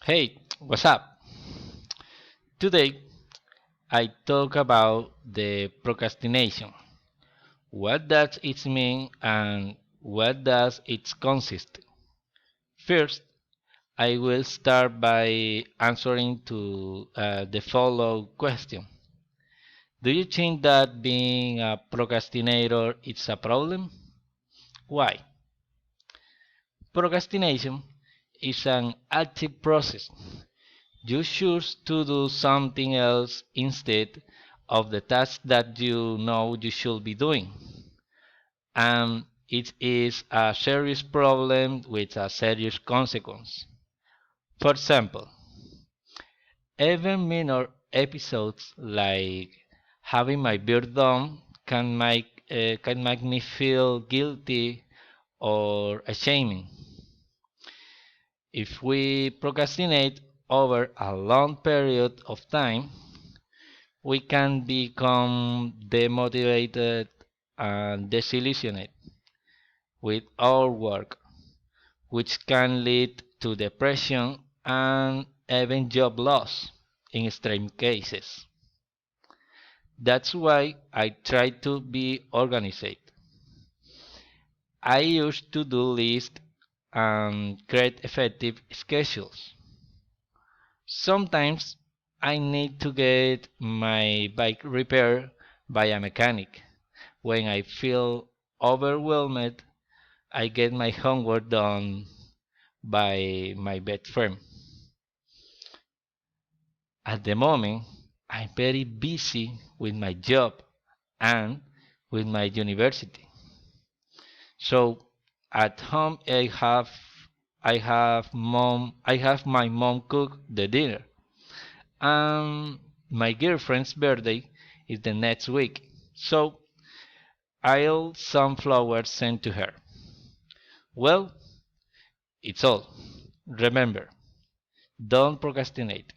Hey, what's up? Today I talk about the procrastination. What does it mean and what does it consist? First, I will start by answering to the follow question. Do you think that being a procrastinator is a problem? Why? Procrastination is an active process. You choose to do something else instead of the task that you know you should be doing. And it is a serious problem with a serious consequence. For example, even minor episodes like having my beard done can make me feel guilty or ashamed. If we procrastinate over a long period of time, we can become demotivated and disillusioned with our work, which can lead to depression and even job loss in extreme cases. That's why I try to be organized. I use to-do lists and create effective schedules. Sometimes I need to get my bike repaired by a mechanic. When I feel overwhelmed, I get my homework done by my best friend. At the moment, I'm very busy with my job and with my university. So at home I have my mom cook the dinner. And my girlfriend's birthday is the next week. So I'll some flowers sent to her. Well, it's all. Remember, don't procrastinate.